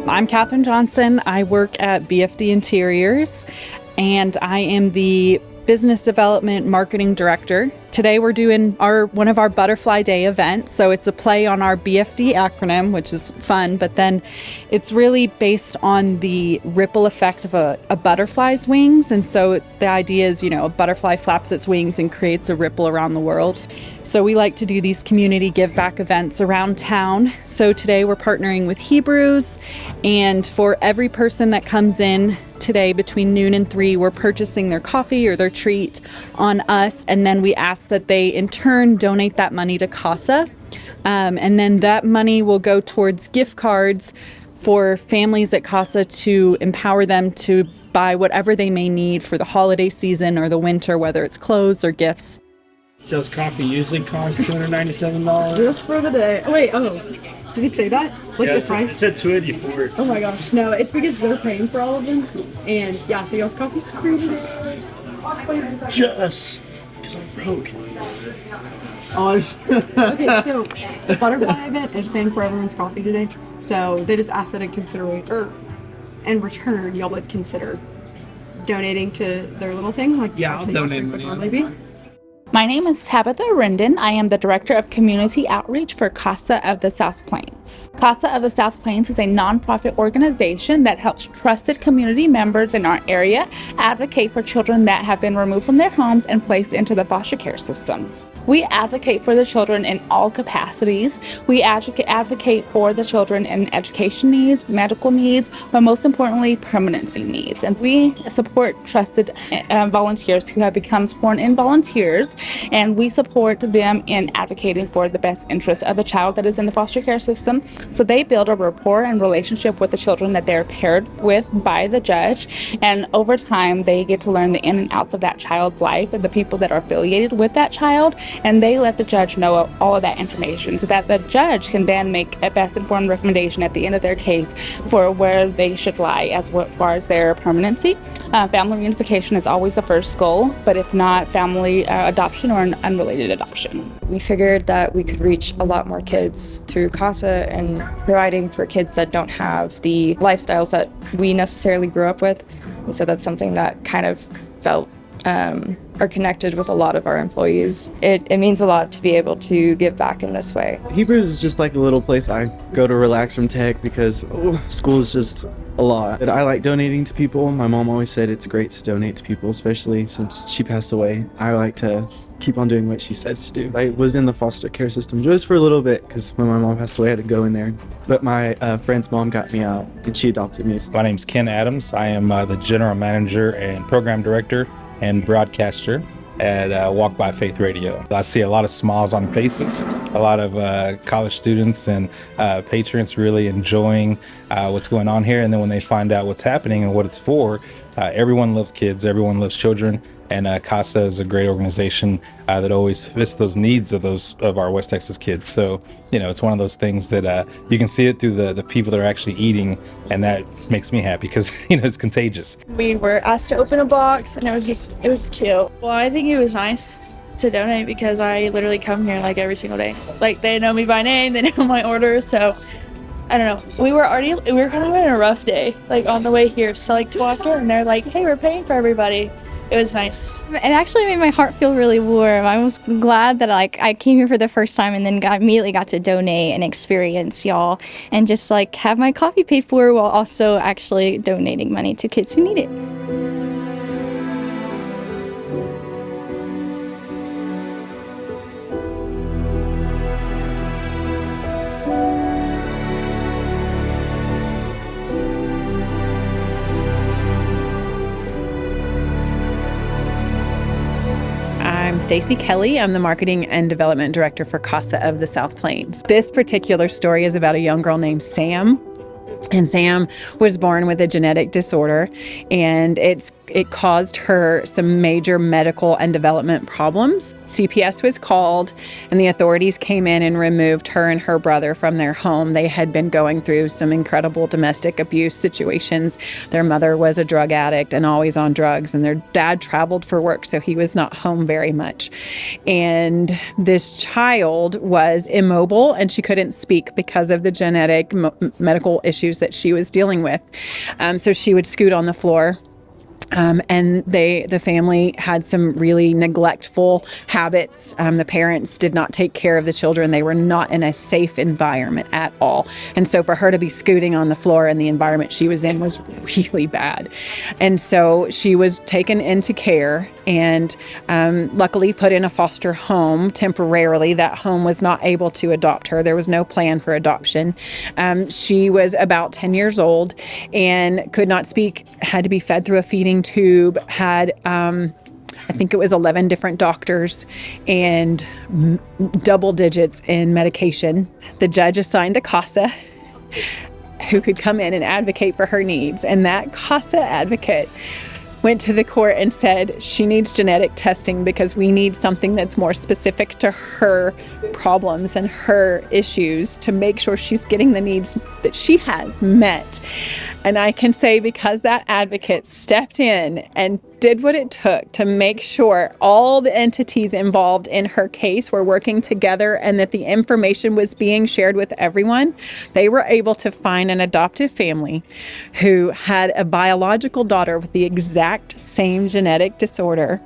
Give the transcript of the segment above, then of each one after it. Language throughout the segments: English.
I'm Katherine Johnson. I work at BFD Interiors, and I am the Business Development Marketing Director. Today we're doing one of our Butterfly Day events. So it's a play on our BFD acronym, which is fun, but then it's really based on the ripple effect of a butterfly's wings. And so the idea is, a butterfly flaps its wings and creates a ripple around the world. So we like to do these community give back events around town. So today we're partnering with He-Brews, and for every person that comes in today between noon and 3, we're purchasing their coffee or their treat on us, and then we ask that they in turn donate that money to CASA, and then that money will go towards gift cards for families at CASA to empower them to buy whatever they may need for the holiday season or the winter, whether it's clothes or gifts. Does coffee usually cost $297? Just for the day. Oh, wait, did it say that? Like yeah, the price? It said $284. Oh my gosh, no, it's because they're paying for all of them. And yeah, so y'all's coffee's free today. Just because I'm broke. Okay, so the Butterfly event is paying for everyone's coffee today. So they just asked that in return, y'all would consider donating to their little thing. I'll donate money. Maybe. My name is Tabitha Rendon. I am the Director of Community Outreach for CASA of the South Plains. CASA of the South Plains is a nonprofit organization that helps trusted community members in our area advocate for children that have been removed from their homes and placed into the foster care system. We advocate for the children in all capacities. We advocate for the children in education needs, medical needs, but most importantly, permanency needs. And we support trusted volunteers who have become sworn-in volunteers, and we support them in advocating for the best interest of the child that is in the foster care system. So they build a rapport and relationship with the children that they're paired with by the judge, and over time they get to learn the in and outs of that child's life and the people that are affiliated with that child. And they let the judge know all of that information so that the judge can then make a best informed recommendation at the end of their case for where they should lie as far as their permanency. Family reunification is always the first goal, but if not, family adoption or an unrelated adoption. We figured that we could reach a lot more kids through CASA and providing for kids that don't have the lifestyles that we necessarily grew up with. And so that's something that kind of felt are connected with a lot of our employees. It means a lot to be able to give back in this way. He-Brews is just like a little place I go to relax from tech because school is just a lot. I like donating to people. My mom always said it's great to donate to people, especially since she passed away. I like to keep on doing what she says to do. I was in the foster care system just for a little bit because when my mom passed away I had to go in there. But my friend's mom got me out and she adopted me. My name's Ken Adams. I am the General Manager and Program Director and broadcaster at Walk by Faith Radio. I see a lot of smiles on faces, a lot of college students and patrons really enjoying what's going on here. And then when they find out what's happening and what it's for, everyone loves kids, everyone loves children. And CASA is a great organization that always fits those needs of our West Texas kids. So, it's one of those things that you can see it through the people that are actually eating, and that makes me happy because, it's contagious. We were asked to open a box, and it was cute. Well, I think it was nice to donate because I literally come here every single day. They know me by name, they know my orders, so I don't know. We were kind of having a rough day, on the way here. So to walk in, and they're like, "Hey, we're paying for everybody." It was nice. It actually made my heart feel really warm. I was glad that I came here for the first time and then immediately got to donate and experience y'all and just have my coffee paid for while also actually donating money to kids who need it. I'm Stacy Kelly. I'm the Marketing and Development Director for CASA of the South Plains. This particular story is about a young girl named Sam. And Sam was born with a genetic disorder, and it caused her some major medical and development problems. CPS was called, and the authorities came in and removed her and her brother from their home. They had been going through some incredible domestic abuse situations. Their mother was a drug addict and always on drugs, and their dad traveled for work, so he was not home very much. And this child was immobile, and she couldn't speak because of the genetic medical issues that she was dealing with. So she would scoot on the floor. And the family had some really neglectful habits. The parents did not take care of the children. They were not in a safe environment at all. And so for her to be scooting on the floor in the environment she was in was really bad. And so she was taken into care and luckily put in a foster home temporarily. That home was not able to adopt her. There was no plan for adoption. She was about 10 years old and could not speak, had to be fed through a feeding tube, had I think it was 11 different doctors and double digits in medication. The judge assigned a CASA who could come in and advocate for her needs, and that CASA advocate went to the court and said she needs genetic testing because we need something that's more specific to her problems and her issues to make sure she's getting the needs that she has met. And I can say because that advocate stepped in and did what it took to make sure all the entities involved in her case were working together and that the information was being shared with everyone, they were able to find an adoptive family who had a biological daughter with the exact same genetic disorder.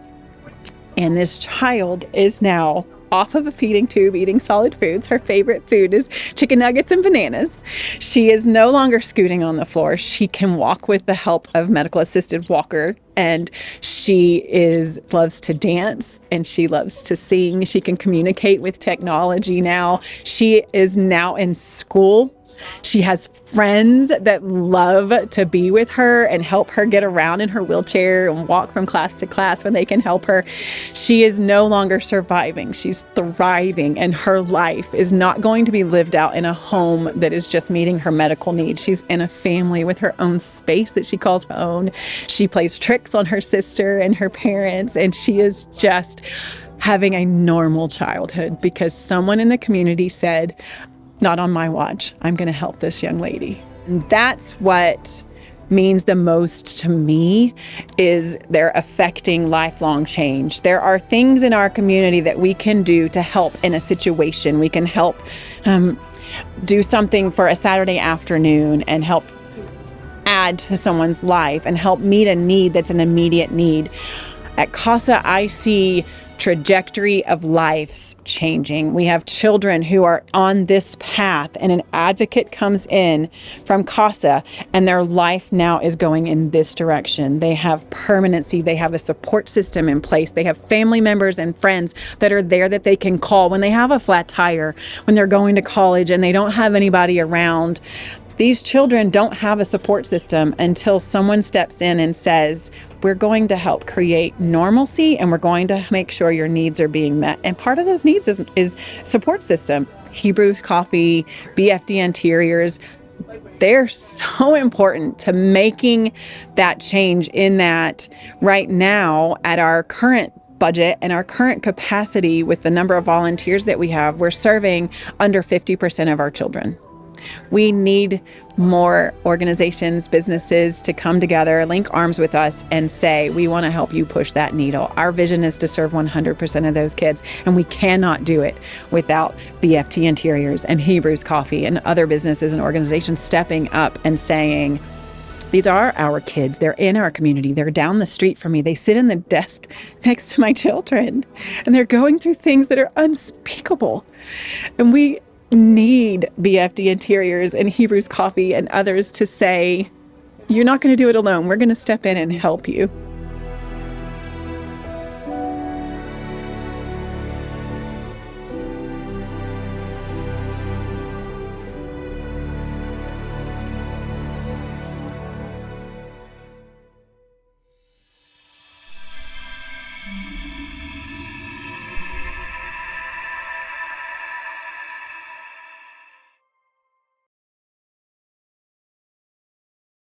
And this child is now off of a feeding tube, eating solid foods. Her favorite food is chicken nuggets and bananas. She is no longer scooting on the floor. She can walk with the help of medical assisted walker, and she loves to dance and she loves to sing. She can communicate with technology now. She is now in school. She has friends that love to be with her and help her get around in her wheelchair and walk from class to class when they can help her. She is no longer surviving. She's thriving, and her life is not going to be lived out in a home that is just meeting her medical needs. She's in a family with her own space that she calls her own. She plays tricks on her sister and her parents, and she is just having a normal childhood because someone in the community said, "Not on my watch. I'm going to help this young lady." And that's what means the most to me, is they're affecting lifelong change. There are things in our community that we can do to help in a situation. We can help do something for a Saturday afternoon and help add to someone's life and help meet a need that's an immediate need. At CASA, I see trajectory of lives changing. We have children who are on this path, and an advocate comes in from CASA and their life now is going in this direction. They have permanency. They have a support system in place. They have family members and friends that are there that they can call when they have a flat tire, when they're going to college and they don't have anybody around. These children don't have a support system until someone steps in and says, we're going to help create normalcy and we're going to make sure your needs are being met. And part of those needs is support system. He-Brews Coffee, BFD Interiors, they're so important to making that change in that right now at our current budget and our current capacity with the number of volunteers that we have, we're serving under 50% of our children. We need more organizations, businesses to come together, link arms with us and say, we want to help you push that needle. Our vision is to serve 100% of those kids, and we cannot do it without BFT Interiors and He-Brews Coffee and other businesses and organizations stepping up and saying, these are our kids. They're in our community. They're down the street from me. They sit in the desk next to my children, and they're going through things that are unspeakable. And we need BFD Interiors and He-Brews Coffee and others to say, you're not going to do it alone. We're going to step in and help you.